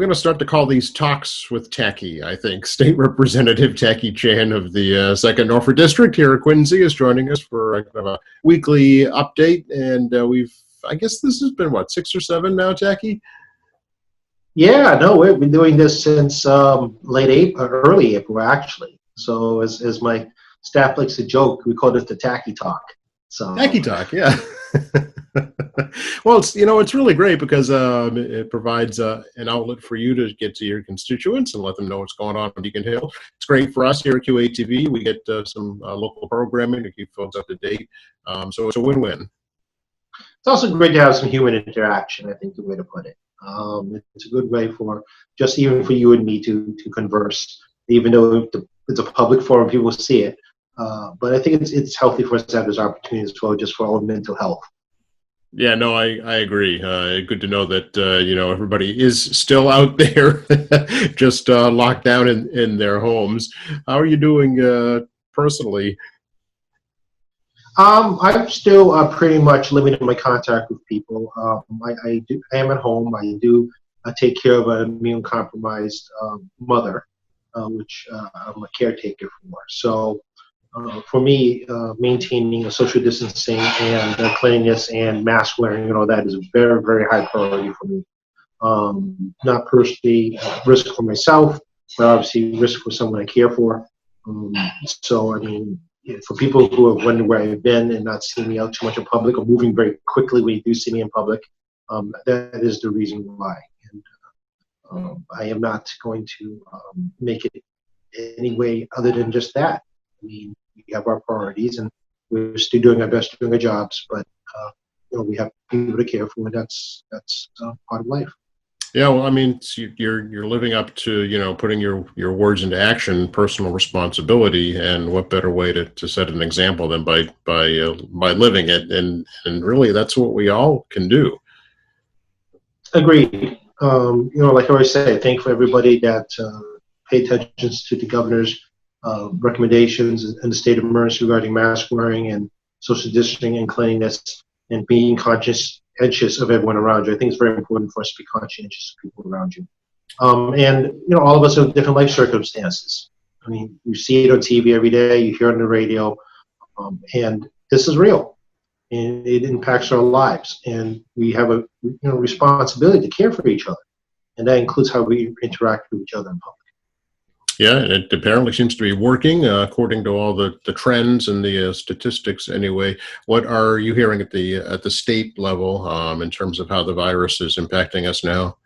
We're going to start to call these talks with Tacky, I think. State Representative Tacky Chan of the 2nd Norfolk District here at Quincy is joining us for kind of a weekly update. And I guess this has been, what, 6 or 7 now, Tacky? Yeah, no, we've been doing this since late April, early April, actually. So as my staff likes to joke, we call it the Tacky Talk. So Tacky Talk, yeah. Well, it's really great because it provides an outlet for you to get to your constituents and let them know what's going on in Beacon Hill. It's great for us here at QATV. We get some local programming to keep folks up to date. So it's a win-win. It's also great to have some human interaction, I think the way to put it. It's a good way for just even for you and me to converse, even though it's a public forum, people see it. But I think it's healthy for us to have this opportunity as well, just for our own mental health. Yeah, no, I agree. Good to know that, everybody is still out there, just locked down in their homes. How are you doing personally? I'm still pretty much limited my contact with people. I am at home. I do take care of an immune-compromised mother, which I'm a caretaker for. So for me, maintaining a social distancing and cleanliness and mask wearing and all that is a very, very high priority for me. Not personally risk for myself, but obviously risk for someone I care for. So, I mean, for people who have wondered where I've been and not seeing me out too much in public or moving very quickly when you do see me in public, that is the reason why. And I am not going to make it any way other than just that. I mean, we have our priorities, and we're still doing our best doing our jobs, but we have people to care for, and that's part of life. Yeah, well, I mean, you're living up to putting your words into action, personal responsibility, and what better way to set an example than by living it, and really that's what we all can do. Agreed. Like I always say, thank for everybody that paid attention to the governor's recommendations in the state of emergency regarding mask wearing and social distancing and cleanliness and being conscientious of everyone around you. I think it's very important for us to be conscientious of people around you. And all of us have different life circumstances. I mean, you see it on TV every day, you hear it on the radio, and this is real. And it impacts our lives. And we have a responsibility to care for each other. And that includes how we interact with each other in public. Yeah, and it apparently seems to be working according to all the trends and the statistics. Anyway, what are you hearing at the state level in terms of how the virus is impacting us now?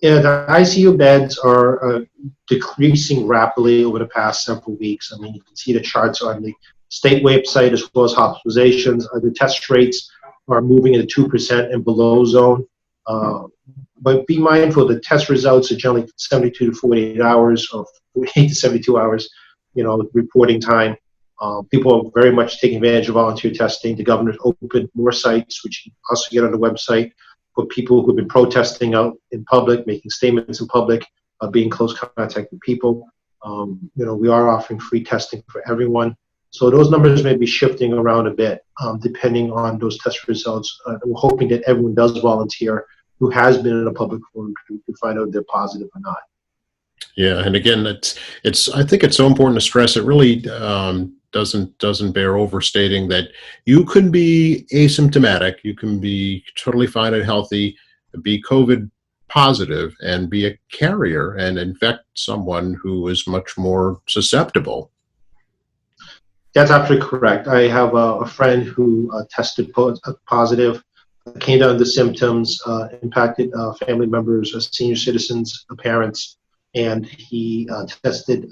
Yeah, the ICU beds are decreasing rapidly over the past several weeks. I mean, you can see the charts on the state website as well as hospitalizations. The test rates are moving in the 2% and below zone. But be mindful, the test results are generally 72 to 48 hours or 48 to 72 hours, reporting time. People are very much taking advantage of volunteer testing. The governor's opened more sites, which you can also get on the website, for people who have been protesting out in public, making statements in public, being in close contact with people. We are offering free testing for everyone. So those numbers may be shifting around a bit, depending on those test results. We're hoping that everyone does volunteer who has been in a public forum to find out if they're positive or not. Yeah, and again, I think it's so important to stress. It really doesn't bear overstating that you can be asymptomatic, you can be totally fine and healthy, be COVID positive, and be a carrier and infect someone who is much more susceptible. That's absolutely correct. I have a friend who tested positive. Came down to symptoms, impacted family members, senior citizens, parents, and he tested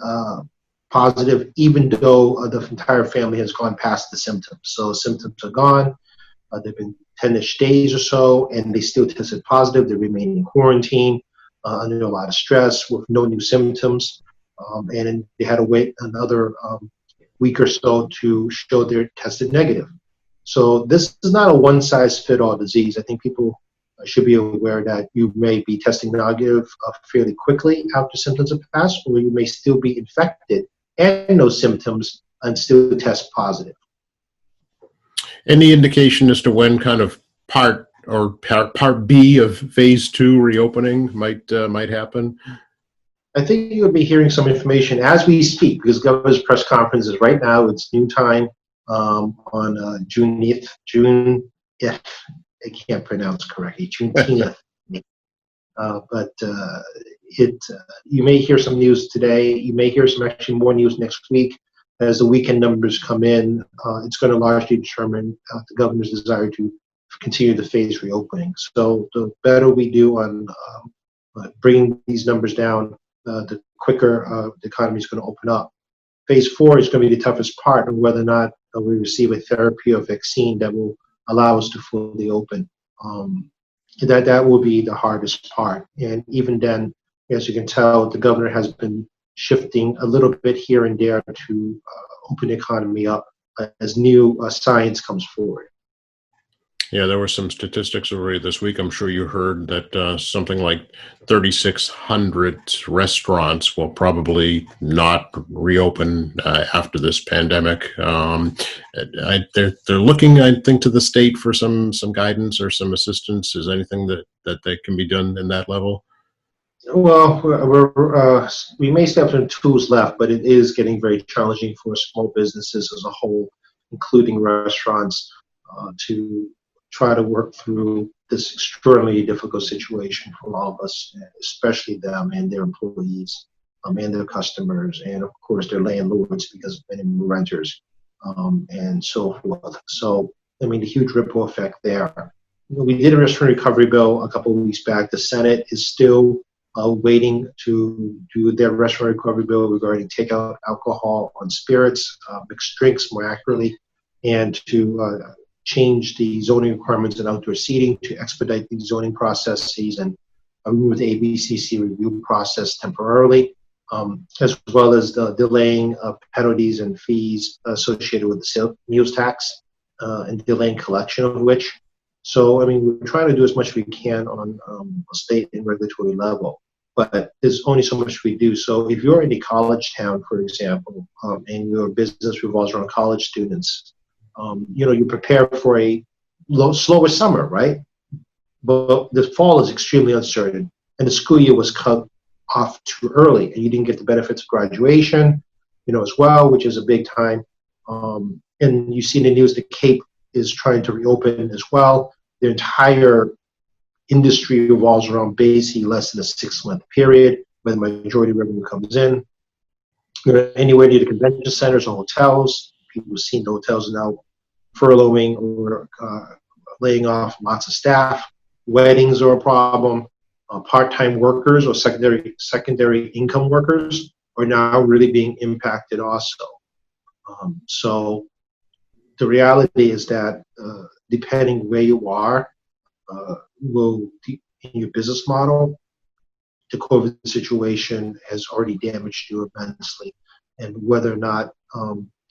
positive even though the entire family has gone past the symptoms. So symptoms are gone. They've been 10-ish days or so, and they still tested positive. They remain in quarantine under a lot of stress with no new symptoms. And they had to wait another week or so to show they're tested negative. So this is not a one-size-fits-all disease. I think people should be aware that you may be testing negative fairly quickly after symptoms have passed, or you may still be infected and no symptoms and still test positive. Any indication as to when kind of part or part B of phase two reopening might happen? I think you'll be hearing some information as we speak, because governor's press conference is right now. It's noon time on June, if I can't pronounce correctly, Juneteenth. You may hear some news today. You may hear some actually more news next week as the weekend numbers come in. It's going to largely determine the governor's desire to continue the phase reopening. So the better we do on bringing these numbers down, the quicker the economy is going to open up. Phase 4 is going to be the toughest part of whether or not we receive a therapy or vaccine that will allow us to fully open. That will be the hardest part. And even then, as you can tell, the governor has been shifting a little bit here and there to open the economy up as new science comes forward. Yeah, there were some statistics already this week. I'm sure you heard that something like 3,600 restaurants will probably not reopen after this pandemic. They're looking, I think, to the state for some guidance or some assistance. Is anything that can be done in that level? Well, we may still have some tools left, but it is getting very challenging for small businesses as a whole, including restaurants, to try to work through this extraordinarily difficult situation for all of us, especially them and their employees, and their customers, and of course their landlords, because many renters, and so forth. So, I mean, the huge ripple effect there. We did a restaurant recovery bill a couple of weeks back. The Senate is still waiting to do their restaurant recovery bill regarding takeout alcohol on spirits, mixed drinks more accurately, and to change the zoning requirements and outdoor seating to expedite the zoning processes and remove the ABCC review process temporarily, as well as the delaying of penalties and fees associated with the meals tax and delaying collection of which. So, I mean, we're trying to do as much as we can on a state and regulatory level, but there's only so much we do. So if you're in a college town, for example, and your business revolves around college students, you prepare for a slower summer, right? But the fall is extremely uncertain, and the school year was cut off too early, and you didn't get the benefits of graduation, as well, which is a big time. And you see in the news the Cape is trying to reopen as well. The entire industry revolves around basically less than a 6-month period where the majority of revenue comes in. Anywhere near the convention centers or hotels, people have seen the hotels now furloughing or laying off lots of staff. Weddings are a problem. Part-time workers or secondary income workers are now really being impacted also. So the reality is that depending where you are, in your business model, the COVID situation has already damaged you immensely, and whether or not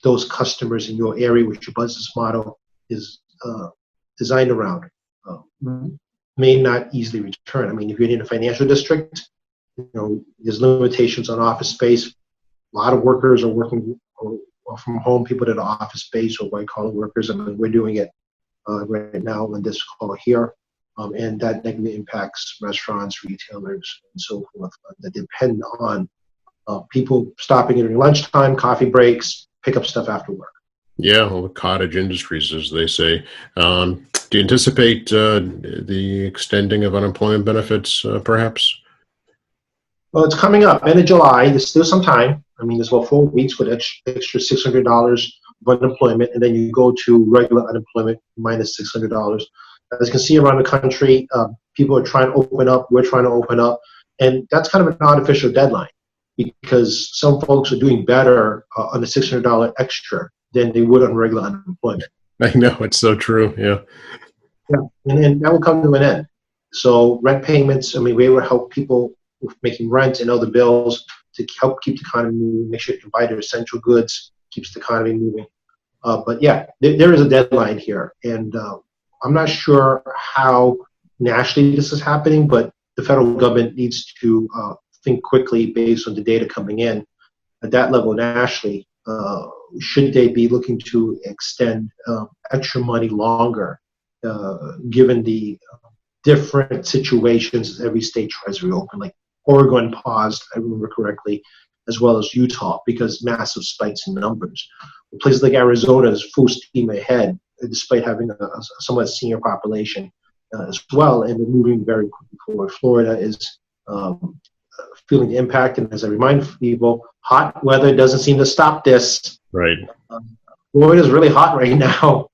those customers in your area, which your business model is designed around, may not easily return. I mean, if you're in a financial district, there's limitations on office space. A lot of workers are working from home, people that are office space or white collar workers. I mean, we're doing it right now on this call here. And that negatively impacts restaurants, retailers, and so forth that depend on people stopping during lunchtime, coffee breaks, pick up stuff after work. Yeah, well, the cottage industries, as they say. Do you anticipate the extending of unemployment benefits, perhaps? Well, it's coming up, end of July. There's still some time. I mean, there's about 4 weeks with extra $600 of unemployment, and then you go to regular unemployment minus $600. As you can see around the country, people are trying to open up. We're trying to open up. And that's kind of an artificial deadline because some folks are doing better on the $600 extra than they would on regular unemployment. I know, it's so true. Yeah. Yeah, and that will come to an end. So rent payments, I mean, we will help people with making rent and other bills to help keep the economy moving, make sure you can buy their essential goods, keeps the economy moving. But yeah, there is a deadline here. And I'm not sure how nationally this is happening, but the federal government needs to think quickly based on the data coming in at that level nationally. Should they be looking to extend extra money longer, given the different situations as every state tries to reopen. Like Oregon paused, if I remember correctly, as well as Utah because massive spikes in numbers. Places like Arizona is full steam ahead, despite having a somewhat senior population as well, and they're moving very quickly forward. Florida is feeling the impact, and as I remind people, hot weather doesn't seem to stop this. Right. Florida is really hot right now.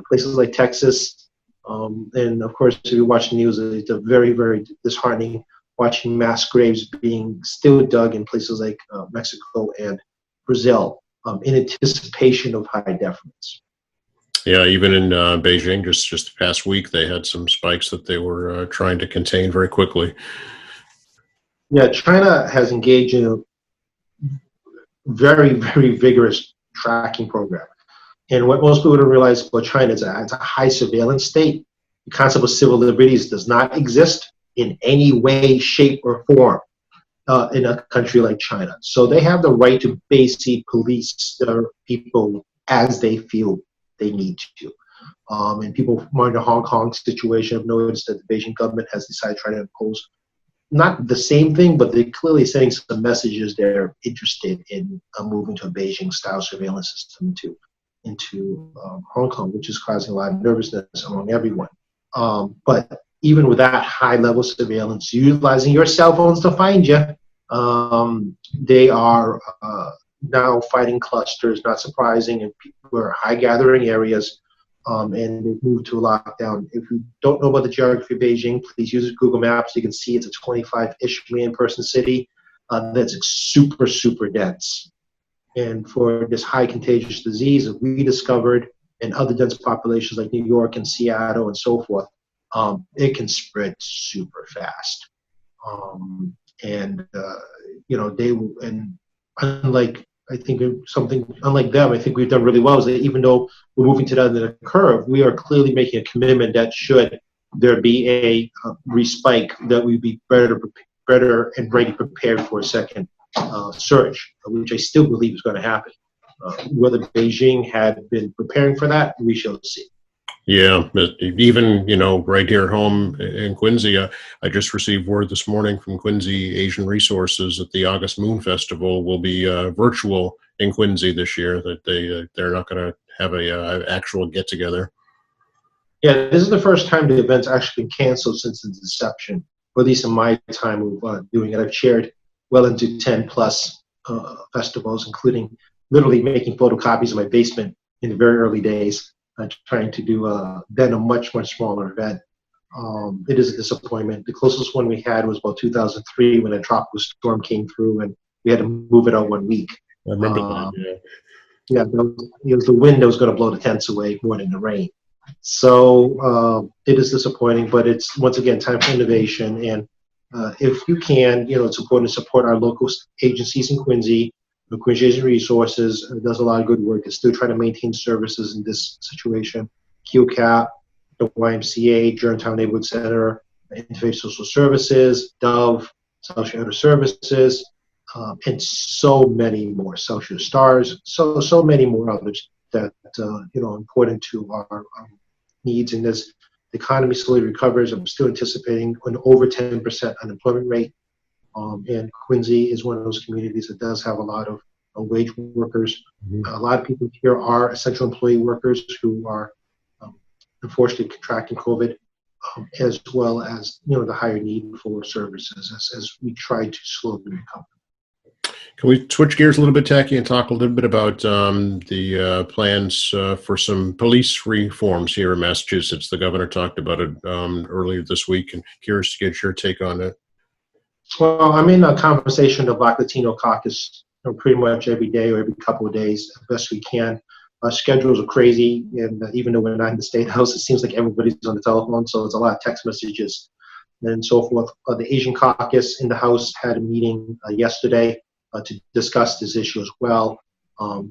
Places like Texas, and of course, if you watch the news, it's a very, very disheartening watching mass graves being still dug in places like Mexico and Brazil in anticipation of high deaths. Yeah, even in Beijing, just the past week, they had some spikes that they were trying to contain very quickly. Yeah, China has engaged in a very, very vigorous tracking program. And what most people don't realize about China is that it's a high surveillance state. The concept of civil liberties does not exist in any way, shape, or form in a country like China. So they have the right to basically police their people as they feel they need to. And people monitor Hong Kong's situation have noticed that the Beijing government has decided to try to impose not the same thing, but they're clearly sending some messages they're interested in moving to a Beijing-style surveillance system into Hong Kong, which is causing a lot of nervousness among everyone. But even with that high-level surveillance, utilizing your cell phones to find you, they are now fighting clusters, not surprising, and people are high-gathering areas, and they've moved to a lockdown. If you don't know about the geography of Beijing, please use Google Maps. You can see it's a 25-ish million-person city that's super, super dense. And for this high contagious disease that we discovered in other dense populations like New York and Seattle and so forth, it can spread super fast. They will, and unlike, I think something unlike them, I think we've done really well is that even though we're moving to the end of the curve, we are clearly making a commitment that should there be a respike, that we'd be better and ready prepared for a second surge, which I still believe is going to happen. Whether Beijing had been preparing for that, we shall see. Yeah, even, right here at home in Quincy, I just received word this morning from Quincy Asian Resources that the August Moon Festival will be virtual in Quincy this year, that they're not going to have a actual get-together. Yeah, this is the first time the event's actually been canceled since its inception, or at least in my time of doing it. I've chaired well into 10 plus festivals, including literally making photocopies in my basement in the very early days, trying to do then a much, much smaller event. It is a disappointment. The closest one we had was about 2003 when a tropical storm came through and we had to move it out 1 week. I remember that, yeah. Yeah, it was the wind that was going to blow the tents away more than the rain. So it is disappointing, but it's, once again, time for innovation. And if you can, it's important to support our local agencies in Quincy. Quincy Asian Resources does a lot of good work. It's still trying to maintain services in this situation. QCAP, the YMCA, Germantown Neighborhood Center, Interfaith Social Services, Dove, Social Elder Services, and so many more, Social Stars, so many more others that important to our needs in this. The economy slowly recovers. I'm still anticipating an over 10% unemployment rate. And Quincy is one of those communities that does have a lot of wage workers. Mm-hmm. A lot of people here are essential employee workers who are unfortunately contracting COVID, as well as the higher need for services as we try to slowly recover. Can we switch gears a little bit, Tacky, and talk a little bit about the plans for some police reforms here in Massachusetts? The governor talked about it earlier this week, and curious to get your take on it. Well, I'm in a conversation with the Black Latino Caucus pretty much every day or every couple of days, as best we can. Our schedules are crazy, and even though we're not in the State House, it seems like everybody's on the telephone, so it's a lot of text messages and so forth. The Asian Caucus in the House had a meeting yesterday to discuss this issue as well.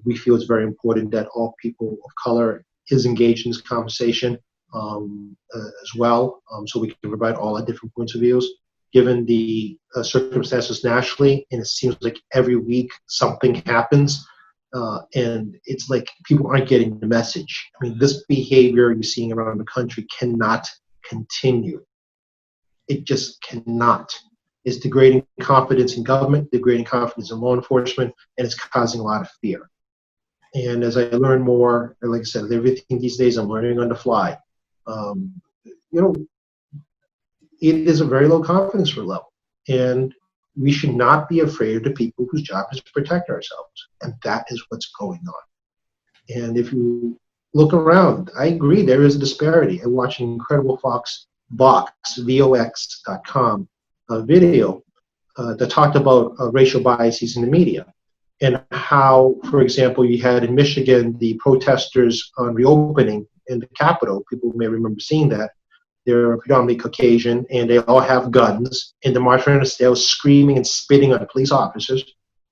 We feel it's very important that all people of color is engaged in this conversation as well, so we can provide all our different points of views. Given the circumstances nationally, and it seems like every week something happens, and it's like people aren't getting the message. I mean, this behavior you're seeing around the country cannot continue. It just cannot. It's degrading confidence in government, degrading confidence in law enforcement, and it's causing a lot of fear. And as I learn more, and like I said, everything these days I'm learning on the fly. You know, it is a very low confidence level, and we should not be afraid of the people whose job is to protect ourselves, and that is what's going on. And if you look around, I agree there is a disparity. I'm watching incredible Vox.com video that talked about racial biases in the media, and how, for example, you had in Michigan the protesters on reopening in the Capitol. People may remember seeing that. They're predominantly Caucasian, and they all have guns, and the march around the stage screaming and spitting on police officers,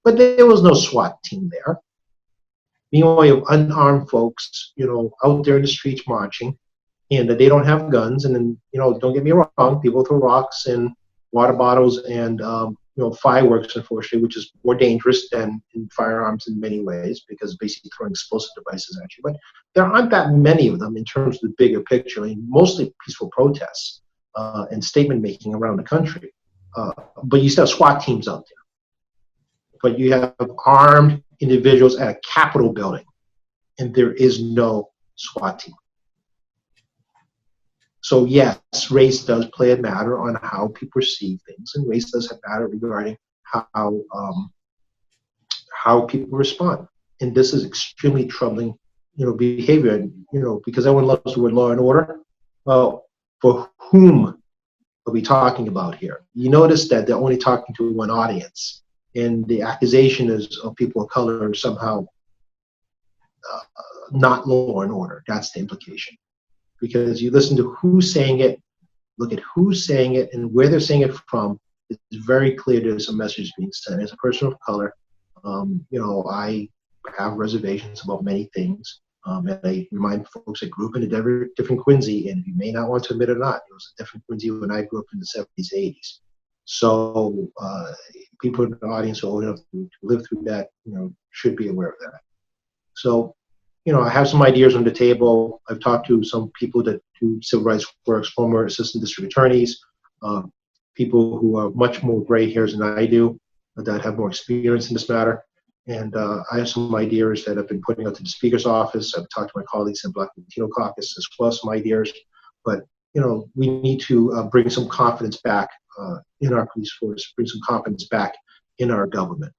but there was no SWAT team there. Meanwhile, you have unarmed folks, out there in the streets marching, and they don't have guns. And then, don't get me wrong, people throw rocks and water bottles and fireworks, unfortunately, which is more dangerous than in firearms in many ways, because basically throwing explosive devices at you. But there aren't that many of them in terms of the bigger picture. I mean, mostly peaceful protests and statement making around the country. But you still have SWAT teams out there. But you have armed individuals at a Capitol building, and there is no SWAT team. So yes, race does play a matter on how people perceive things, and race does have matter regarding how people respond. And this is extremely troubling, behavior. And, because everyone loves the word law and order. Well, for whom are we talking about here? You notice that they're only talking to one audience, and the accusation is of people of color are somehow not law and order. That's the implication. Because you listen to who's saying it, look at who's saying it, and where they're saying it from. It's very clear there's a message being sent. As a person of color, I have reservations about many things. And I remind folks I grew up in a different Quincy, and you may not want to admit it or not, it was a different Quincy when I grew up in the 70s, 80s. So people in the audience who are old enough to live through that, should be aware of that. So, I have some ideas on the table. I've talked to some people that do civil rights work, former assistant district attorneys, people who are much more gray hairs than I do, that have more experience in this matter. And I have some ideas that I've been putting out to the Speaker's office. I've talked to my colleagues in Black Latino Caucus as well, some ideas. But, we need to bring some confidence back in our police force, bring some confidence back in our government.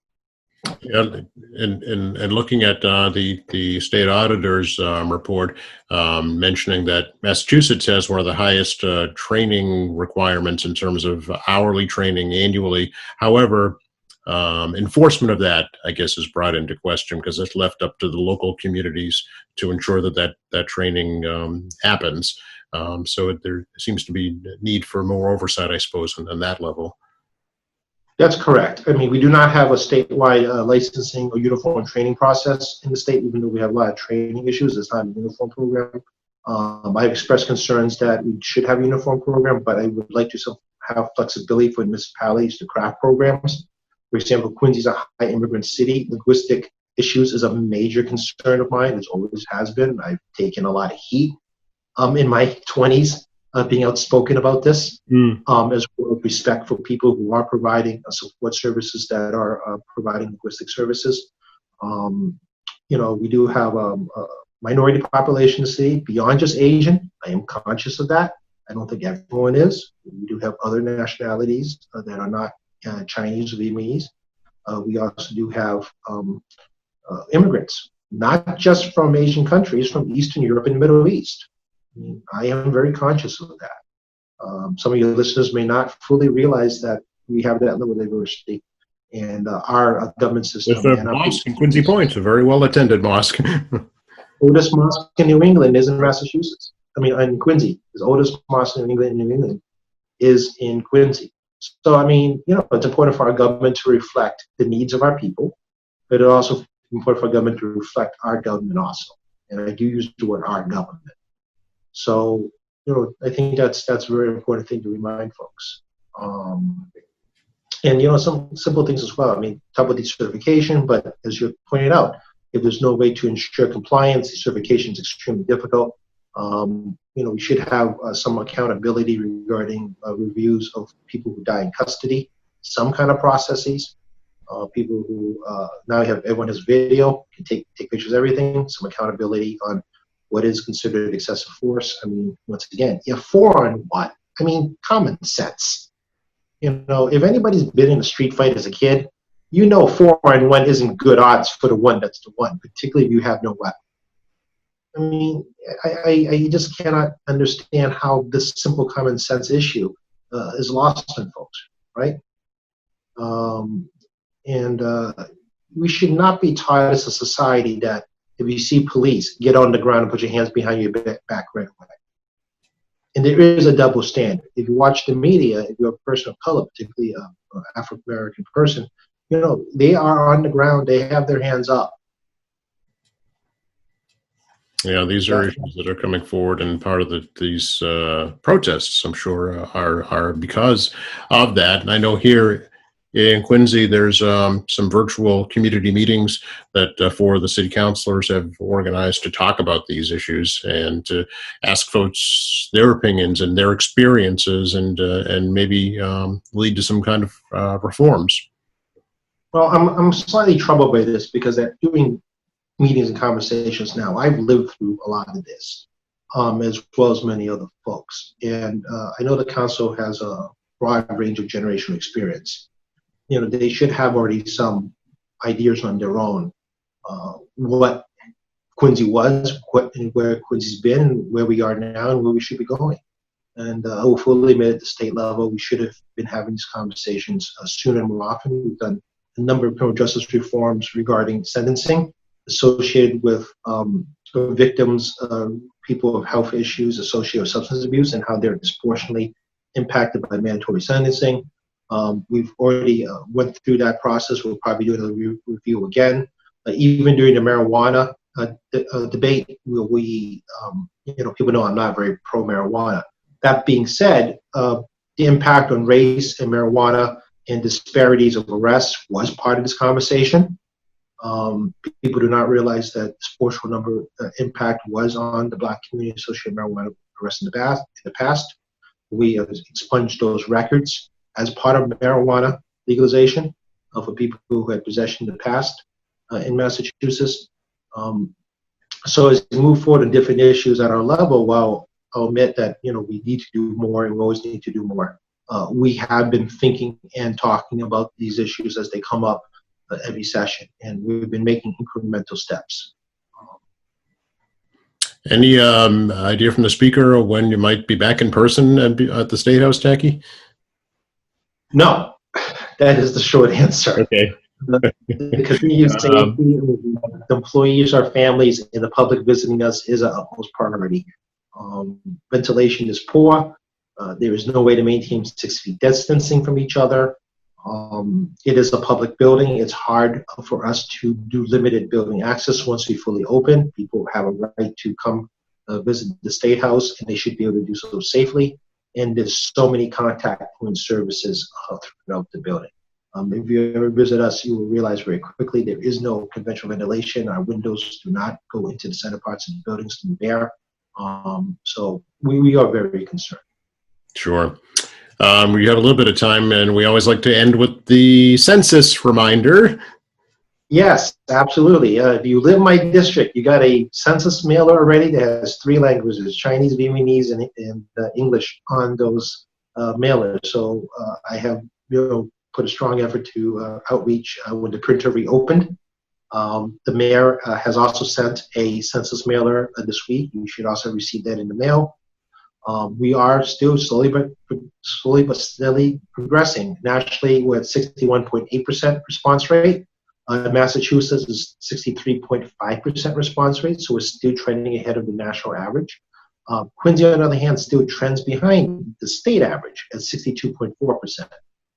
Yeah, and looking at the state auditor's report, mentioning that Massachusetts has one of the highest training requirements in terms of hourly training annually. However, enforcement of that, I guess, is brought into question because it's left up to the local communities to ensure that training happens. So there seems to be need for more oversight, I suppose, on that level. That's correct. I mean, we do not have a statewide licensing or uniform training process in the state, even though we have a lot of training issues. It's not a uniform program. I've expressed concerns that we should have a uniform program, but I would like to have flexibility for municipalities to craft programs. For example, Quincy is a high immigrant city. Linguistic issues is a major concern of mine. It always has been. I've taken a lot of heat in my 20s. Being outspoken about this, as well as respect for people who are providing support services that are providing linguistic services. We do have a minority population in the city beyond just Asian. I am conscious of that. I don't think everyone is. We do have other nationalities that are not Chinese or Vietnamese. We also do have immigrants, not just from Asian countries, from Eastern Europe and Middle East. I am very conscious of that. Some of your listeners may not fully realize that we have that level of diversity, and our government system. There's a mosque in Quincy Point, a very well-attended mosque. Oldest mosque in New England is in Massachusetts. In Quincy. The oldest mosque in New England is in Quincy. So, it's important for our government to reflect the needs of our people, but it's also important for our government to reflect our government also. And I do use the word our government. So, I think that's a very important thing to remind folks. And, some simple things as well. Talk about decertification, but as you pointed out, if there's no way to ensure compliance, decertification is extremely difficult. We should have some accountability regarding reviews of people who die in custody, some kind of processes. People who now everyone has video, can take pictures of everything, some accountability on what is considered excessive force. I mean, once again, yeah, 4 on what? I mean, common sense. If anybody's been in a street fight as a kid, 4 on 1 isn't good odds for the one that's the one, particularly if you have no weapon. I mean, I just cannot understand how this simple common sense issue is lost on folks, right? And we should not be taught as a society that if you see police, get on the ground and put your hands behind your back right away. And there is a double standard. If you watch the media, if you're a person of color, particularly an African-American person, they are on the ground, they have their hands up. Yeah, these are issues that are coming forward, and part of these protests, I'm sure, are because of that. And I know here in Quincy, there's some virtual community meetings that four of the city councilors have organized to talk about these issues and to ask folks their opinions and their experiences, and maybe lead to some kind of reforms. Well, I'm slightly troubled by this because at doing meetings and conversations now, I've lived through a lot of this, as well as many other folks. And I know the council has a broad range of generational experience. They should have already some ideas on their own, what Quincy was, where Quincy's been, where we are now, and where we should be going. And I will fully admit at the state level, we should have been having these conversations sooner and more often. We've done a number of criminal justice reforms regarding sentencing associated with victims, people of health issues associated with substance abuse, and how they're disproportionately impacted by mandatory sentencing. We've already went through that process. We'll probably do another review again. Even during the marijuana debate, people know I'm not very pro-marijuana. That being said, the impact on race and marijuana and disparities of arrests was part of this conversation. People do not realize that disproportionate number impact was on the Black community associated with marijuana arrests in the past. We expunged those records as part of marijuana legalization for people who had possession in the past in Massachusetts. So as we move forward on different issues at our level, while I'll admit that we need to do more and we always need to do more, we have been thinking and talking about these issues as they come up every session, and we've been making incremental steps. Any idea from the speaker of when you might be back in person at the State House, Tacky? No, that is the short answer. Okay. Because the employees, our families, and the public visiting us is an utmost priority. Ventilation is poor. There is no way to maintain 6 feet distancing from each other. It is a public building. It's hard for us to do limited building access once we fully open. People have a right to come visit the State House, and they should be able to do so safely. And there's so many contact point services throughout the building. If you ever visit us, you will realize very quickly there is no conventional ventilation. Our windows do not go into the center parts of the buildings to the air. So we are very concerned. Sure. We have a little bit of time, and we always like to end with the census reminder. Yes, absolutely. If you live in my district, you got a census mailer already that has 3 languages, Chinese, Vietnamese, and English on those mailers. So I have put a strong effort to outreach when the printer reopened. The mayor has also sent a census mailer this week. You should also receive that in the mail. We are still slowly but steadily progressing. Nationally, we're at 61.8% response rate. Massachusetts is 63.5% response rate, so we're still trending ahead of the national average. Quincy, on the other hand, still trends behind the state average at 62.4%.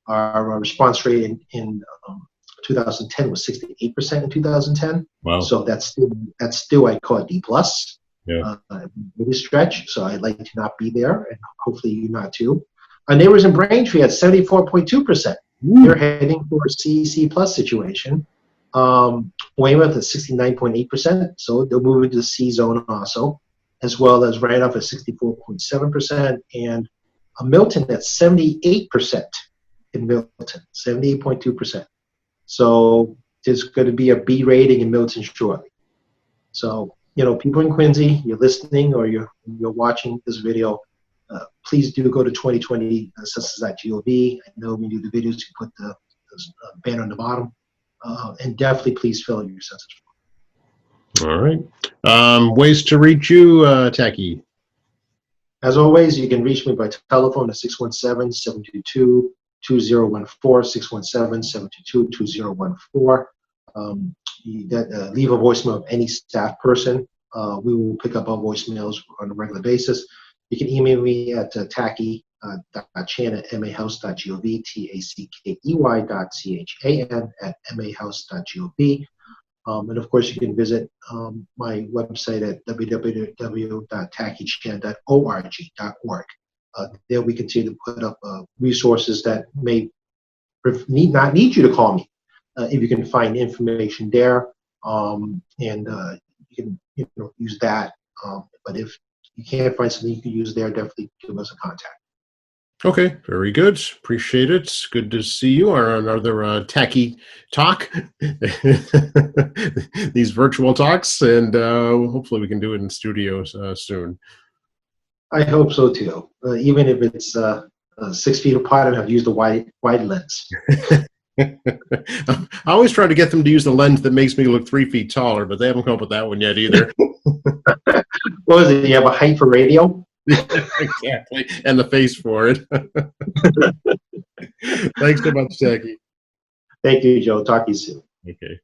Our response rate in 2010 was 68% in 2010. Wow. So that's still I call it D+. Yeah. Really stretch, so I'd like to not be there, and hopefully you not too. Our neighbors in Braintree at 74.2%. They're heading for a CEC plus situation. Weymouth at 69.8%, so they'll move into the C zone also. as well as Randolph at 64.7%, and Milton at 78% in Milton, 78.2%. So there's going to be a B rating in Milton shortly. So, people in Quincy, you're listening or you're watching this video, please do go to 2020 census.gov. I know when you do the videos, you put the banner on the bottom. And definitely please fill in your census form. All right. Ways to reach you, Tacky. As always, you can reach me by telephone at 617-722-2014, 617-722-2014. Leave a voicemail of any staff person. We will pick up our voicemails on a regular basis. You can email me at tackey.chan@mahouse.gov, tackey.chan@mahouse.gov. And of course, you can visit my website at www.tackeychan.org. There we continue to put up resources that may not need you to call me. If you can find information there, and you can use that. But if you can't find something you can use there, definitely give us a contact. Okay, very good. Appreciate it. Good to see you on another Tacky Talk. These virtual talks, and hopefully we can do it in studios soon. I hope so too. Even if it's 6 feet apart and have used a wide lens. I always try to get them to use the lens that makes me look 3 feet taller, but they haven't come up with that one yet either. What is it? You have a height for radio? Exactly, and the face for it. Thanks so much, Tacky. Thank you, Joe. Talk to you soon. Okay.